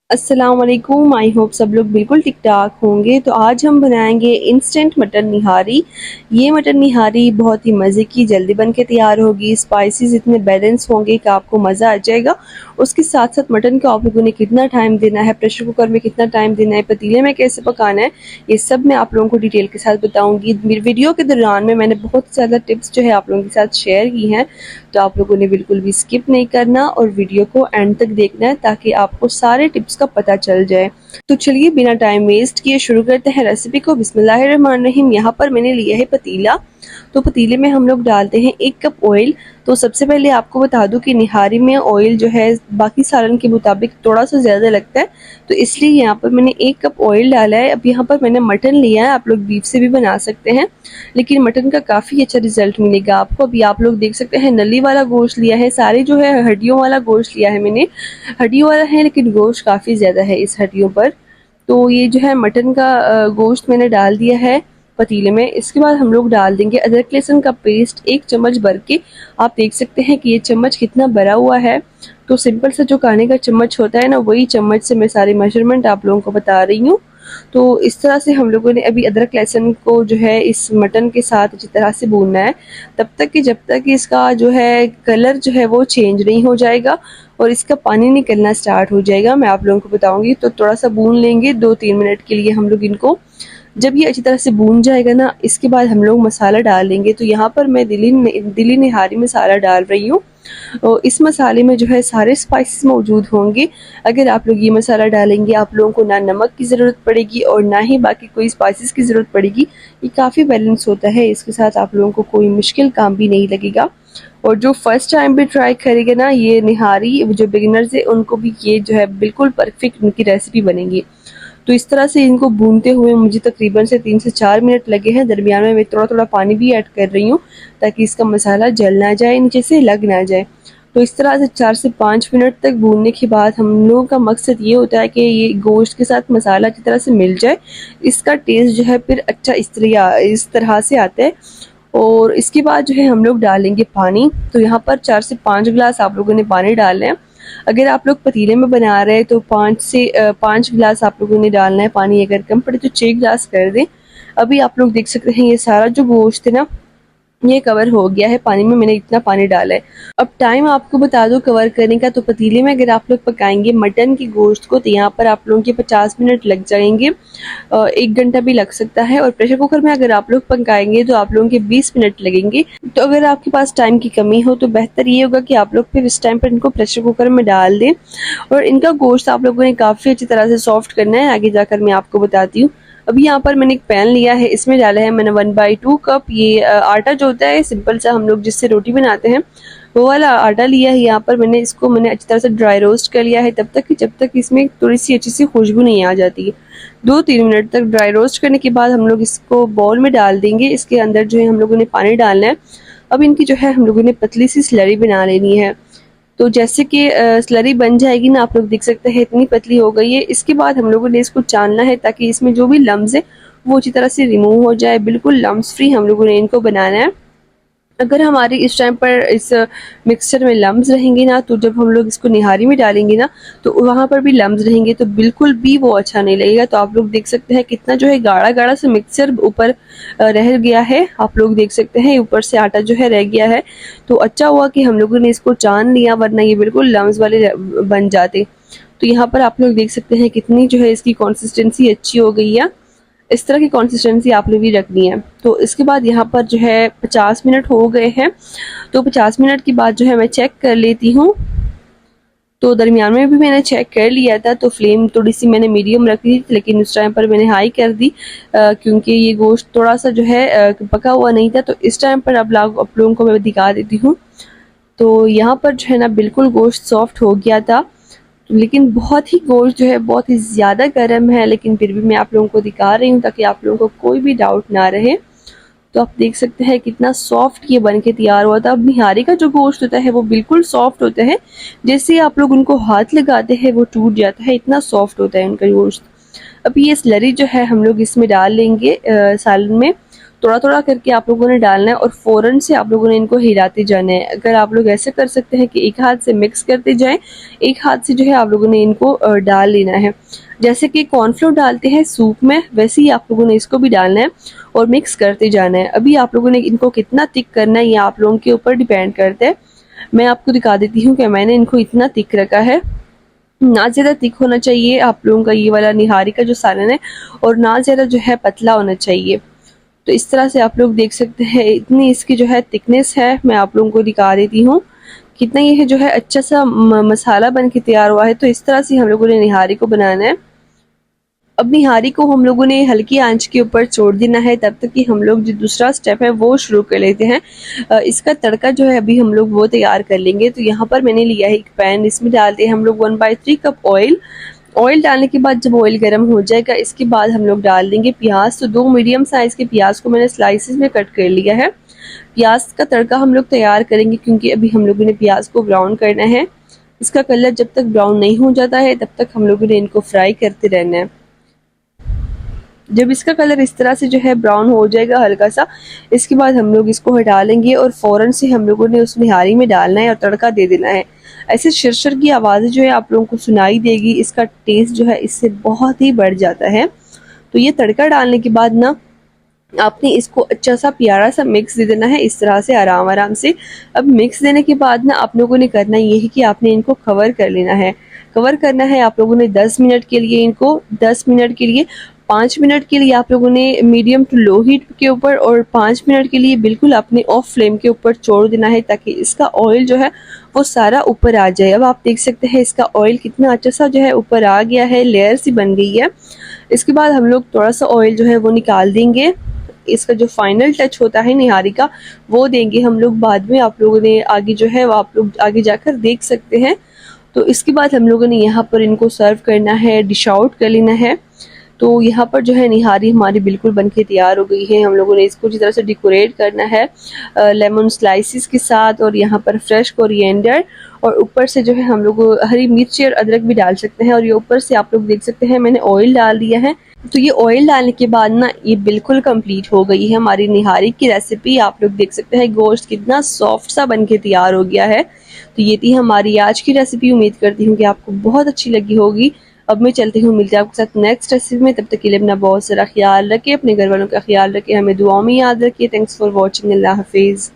अस्सलाम वालेकुम। I hope सब लोग बिल्कुल ठीक ठाक होंगे। तो आज हम बनाएंगे इंस्टेंट मटन निहारी। ये मटन निहारी बहुत ही मज़े की जल्दी बन के तैयार होगी। स्पाइसेस इतने बैलेंस होंगे कि आपको मज़ा आ जाएगा। उसके साथ साथ मटन को आप लोगों ने कितना टाइम देना है, प्रेशर कुकर में कितना टाइम देना है, पतीले में कैसे पकाना है, ये सब मैं आप लोगों को डिटेल के साथ बताऊँगी। वीडियो के दौरान में मैंने बहुत ज़्यादा टिप्स जो है आप लोगों के साथ शेयर की हैं, तो आप लोगों ने बिल्कुल भी स्किप नहीं करना और वीडियो को एंड तक देखना है ताकि आपको सारे टिप्स का पता चल जाए। तो चलिए बिना टाइम वेस्ट किए शुरू करते हैं रेसिपी को। बिस्मिल्लाहिर्रहमानिर्रहीम। यहाँ पर मैंने लिया है पतीला। तो पतीले में हम लोग डालते हैं 1 कप ऑयल। तो सबसे पहले आपको बता दूं कि निहारी में ऑयल जो है बाकी सालन के मुताबिक थोड़ा सा ज़्यादा लगता है, तो इसलिए यहाँ पर मैंने 1 कप ऑयल डाला है। अब यहाँ पर मैंने मटन लिया है, आप लोग बीफ से भी बना सकते हैं, लेकिन मटन का काफ़ी अच्छा रिजल्ट मिलेगा आपको। अभी आप लोग देख सकते हैं नली वाला गोश्त लिया है, सारे जो है हड्डियों वाला गोश्त लिया है मैंने। हड्डियों वाला है लेकिन गोश्त काफ़ी ज़्यादा है इस हड्डियों पर। तो ये जो है मटन का गोश्त मैंने डाल दिया है पतीले में। इसके बाद हम लोग डाल देंगे अदरक लहसुन का पेस्ट 1 चम्मच भर के। आप देख सकते हैं कि ये चम्मच कितना भरा हुआ है। तो सिंपल सा जो खाने का चम्मच होता है ना, वही चम्मच से मैं सारी मेजरमेंट आप लोगों को बता रही हूँ। तो इस तरह से हम लोगों ने अभी अदरक लहसुन को जो है इस मटन के साथ अच्छी तरह से भूनना है, तब तक कि जब तक इसका जो है कलर जो है वो चेंज नहीं हो जाएगा और इसका पानी निकलना स्टार्ट हो जाएगा। मैं आप लोगों को बताऊंगी, तो थोड़ा सा भून लेंगे 2-3 मिनट के लिए हम लोग इनको। जब ये अच्छी तरह से भून जाएगा ना, इसके बाद हम लोग मसाला डाल देंगे। तो यहाँ पर मैं दिल्ली निहारी मसाला डाल रही हूँ। और इस मसाले में जो है सारे स्पाइसेस मौजूद होंगे। अगर आप लोग ये मसाला डालेंगे, आप लोगों को ना नमक की ज़रूरत पड़ेगी और ना ही बाकी कोई स्पाइसेस की ज़रूरत पड़ेगी। ये काफ़ी बैलेंस होता है, इसके साथ आप लोगों को कोई मुश्किल काम भी नहीं लगेगा। और जो फर्स्ट टाइम भी ट्राई करेगा ना ये निहारी, जो बिगिनर्स है उनको भी ये जो है बिल्कुल परफेक्ट उनकी रेसिपी बनेगी। तो इस तरह से इनको भूनते हुए मुझे तकरीबन से 3 से 4 मिनट लगे हैं। दरमियान में मैं थोड़ा थोड़ा पानी भी ऐड कर रही हूँ ताकि इसका मसाला जल ना जाए, नीचे से लग ना जाए। तो इस तरह से 4 से 5 मिनट तक भूनने के बाद हम लोगों का मकसद ये होता है कि ये गोश्त के साथ मसाला अच्छी तरह से मिल जाए। इसका टेस्ट जो है फिर अच्छा इस तरह से आता है। और इसके बाद जो है हम लोग डालेंगे पानी। तो यहाँ पर 4 से 5 गिलास आप लोगों ने पानी डालना है। अगर आप लोग पतीले में बना रहे हैं तो 5 गिलास आप लोगों ने डालना है पानी। अगर कम पड़े तो 6 गिलास कर दें। अभी आप लोग देख सकते हैं ये सारा जो गोश्त है ना, ये कवर हो गया है पानी में, मैंने इतना पानी डाला है। अब टाइम आपको बता दूं कवर करने का। तो पतीले में अगर आप लोग पकाएंगे मटन की गोश्त को, तो यहाँ पर आप लोगों के 50 मिनट लग जाएंगे, 1 घंटा भी लग सकता है। और प्रेशर कुकर में अगर आप लोग पकाएंगे तो आप लोगों के 20 मिनट लगेंगे। तो अगर आपके पास टाइम की कमी हो तो बेहतर ये होगा कि आप लोग फिर इस टाइम पर इनको प्रेशर कुकर में डाल दें। और इनका गोश्त आप लोगों ने काफ़ी अच्छी तरह से सॉफ्ट करना है, आगे जाकर मैं आपको बताती हूँ। अभी यहाँ पर मैंने एक पैन लिया है, इसमें डाला है मैंने 1/2 कप ये आटा जो होता है सिंपल सा हम लोग जिससे रोटी बनाते हैं, वो वाला आटा लिया है। यहाँ पर मैंने अच्छी तरह से ड्राई रोस्ट कर लिया है, तब तक कि जब तक इसमें थोड़ी सी अच्छी सी खुशबू नहीं आ जाती। 2-3 मिनट तक ड्राई रोस्ट करने के बाद हम लोग इसको बाउल में डाल देंगे। इसके अंदर जो है हम लोगों ने पानी डालना है। अब इनकी जो है हम लोगों ने पतली सी स्लरी बना लेनी है। तो जैसे कि स्लरी बन जाएगी ना, आप लोग देख सकते हैं इतनी पतली हो गई है। इसके बाद हम लोगों ने इसको छानना है ताकि इसमें जो भी लम्स है वो अच्छी तरह से रिमूव हो जाए। बिल्कुल लम्स फ्री हम लोगों ने इनको बनाना है। अगर हमारे इस टाइम पर इस मिक्सचर में लम्स रहेंगे ना, तो जब हम लोग इसको निहारी में डालेंगे ना, तो वहाँ पर भी लम्स रहेंगे, तो बिल्कुल भी वो अच्छा नहीं लगेगा। तो आप लोग देख सकते हैं कितना जो है गाढ़ा गाढ़ा से मिक्सचर ऊपर रह गया है। आप लोग देख सकते हैं ऊपर से आटा जो है रह गया है। तो अच्छा हुआ कि हम लोगों ने इसको छान लिया, वरना ये बिल्कुल लम्स वाले बन जाते। तो यहाँ पर आप लोग देख सकते हैं कितनी जो है इसकी कंसिस्टेंसी अच्छी हो गई है। इस तरह की कंसिस्टेंसी आपने भी रखनी है। तो इसके बाद यहाँ पर जो है 50 मिनट हो गए हैं। तो 50 मिनट के बाद जो है मैं चेक कर लेती हूँ। तो दरमियान में भी मैंने चेक कर लिया था, तो फ्लेम थोड़ी सी मैंने मीडियम रखी थी, लेकिन उस टाइम पर मैंने हाई कर दी क्योंकि ये गोश्त थोड़ा सा जो है पका हुआ नहीं था। तो इस टाइम पर अब आप लोगों को मैं दिखा देती हूँ। तो यहाँ पर जो है ना बिल्कुल गोश्त सॉफ्ट हो गया था, लेकिन बहुत ही गोश्त जो है बहुत ही ज़्यादा गर्म है, लेकिन फिर भी मैं आप लोगों को दिखा रही हूँ ताकि आप लोगों को कोई भी डाउट ना रहे। तो आप देख सकते हैं कितना सॉफ्ट ये बन के तैयार हुआ था। अब निहारी का जो गोश्त होता है वो बिल्कुल सॉफ्ट होता है, जैसे आप लोग उनको हाथ लगाते हैं वो टूट जाता है, इतना सॉफ्ट होता है उनका गोश्त। अब ये स्लरी जो है हम लोग इसमें डाल लेंगे सालन में। थोड़ा थोड़ा करके आप लोगों ने डालना है और फ़ौरन से आप लोगों ने इनको हिलाते जाना है। अगर आप लोग ऐसे कर सकते हैं कि एक हाथ से मिक्स करते जाएं, एक हाथ से जो है आप लोगों ने इनको डाल लेना है। जैसे कि कॉर्नफ्लोर डालते हैं सूप में, वैसे ही आप लोगों ने इसको भी डालना है और मिक्स करते जाना है। अभी आप लोगों ने इनको कितना थिक करना है ये आप लोगों के ऊपर डिपेंड करता है। मैं आपको दिखा देती हूँ कि मैंने इनको इतना थिक रखा है। ना ज़्यादा थिक होना चाहिए आप लोगों का ये वाला निहारी का जो सालन है, और ना ज़्यादा जो है पतला होना चाहिए। तो इस तरह से आप लोग देख सकते हैं इतनी इसकी जो है थिकनेस है। मैं आप लोगों को दिखा देती हूँ कितना ये है जो है अच्छा सा मसाला बन के तैयार हुआ है। तो इस तरह से हम लोगों ने निहारी को बनाना है। अब निहारी को हम लोगों ने हल्की आंच के ऊपर छोड़ देना है तब तक कि हम लोग जो दूसरा स्टेप है वो शुरू कर लेते हैं। इसका तड़का जो है अभी हम लोग वो तैयार कर लेंगे। तो यहाँ पर मैंने लिया है एक पैन, इसमें डालते हैं हम लोग 1/3 कप ऑयल। ऑयल डालने के बाद जब ऑयल गर्म हो जाएगा इसके बाद हम लोग डाल देंगे प्याज। तो 2 मीडियम साइज के प्याज को मैंने स्लाइसिस में कट कर लिया है। प्याज का तड़का हम लोग तैयार करेंगे क्योंकि अभी हम लोगों ने प्याज को ब्राउन करना है। इसका कलर जब तक ब्राउन नहीं हो जाता है तब तक हम लोगों ने इनको फ्राई करते रहना है। जब इसका कलर इस तरह से जो है ब्राउन हो जाएगा हल्का सा, इसके बाद हम लोग इसको हटा लेंगे और फ़ौरन से हम लोगों ने उस निहारी में डालना है और तड़का दे देना है। ऐसे शिरशिर की आवाज़ें जो है आप लोगों को सुनाई देगी, इसका टेस्ट जो है इससे बहुत ही बढ़ जाता है। तो ये तड़का डालने के बाद ना आपने इसको अच्छा सा प्यारा सा मिक्स दे देना है इस तरह से आराम आराम से। अब मिक्स देने के बाद ना आप लोगों ने करना ये है कि आपने इनको कवर कर लेना है। कवर करना है आप लोगों ने 10 मिनट के लिए, इनको 10 मिनट के लिए 5 मिनट के लिए आप लोगों ने मीडियम टू लो हीट के ऊपर और 5 मिनट के लिए बिल्कुल अपने ऑफ फ्लेम के ऊपर छोड़ देना है ताकि इसका ऑयल जो है वो सारा ऊपर आ जाए। अब आप देख सकते हैं इसका ऑयल कितना अच्छा सा जो है ऊपर आ गया है, लेयर सी बन गई है। इसके बाद हम लोग थोड़ा सा ऑयल जो है वो निकाल देंगे। इसका जो फाइनल टच होता है निहारी का वो देंगे हम लोग बाद में। आप लोगों ने आगे जो है वो आप लोग आगे जाकर देख सकते हैं। तो इसके बाद हम लोगों ने यहाँ पर इनको सर्व करना है, डिश आउट कर लेना है। तो यहाँ पर जो है निहारी हमारी बिल्कुल बनके तैयार हो गई है। हम लोगों ने इसको जिस तरह से डेकोरेट करना है लेमन स्लाइसिस के साथ, और यहाँ पर फ्रेश कोरिएंडर, और ऊपर से जो है हम लोग हरी मिर्ची और अदरक भी डाल सकते हैं। और ये ऊपर से आप लोग देख सकते हैं मैंने ऑयल डाल दिया है। तो ये ऑयल डालने के बाद ना ये बिल्कुल कंप्लीट हो गई है हमारी निहारी की रेसिपी। आप लोग देख सकते हैं गोश्त कितना सॉफ्ट सा बनके तैयार हो गया है। तो ये थी हमारी आज की रेसिपी। उम्मीद करती हूँ कि आपको बहुत अच्छी लगी होगी। अब मैं चलती हूँ, मिलते हैं आपके साथ नेक्स्ट रेसिपी में। तब तक के लिए अपना बहुत सारा ख्याल रखें, अपने घर वालों का ख्याल रखें, हमें दुआओं में याद रखिए। Thanks for watching. अल्लाह हाफिज़।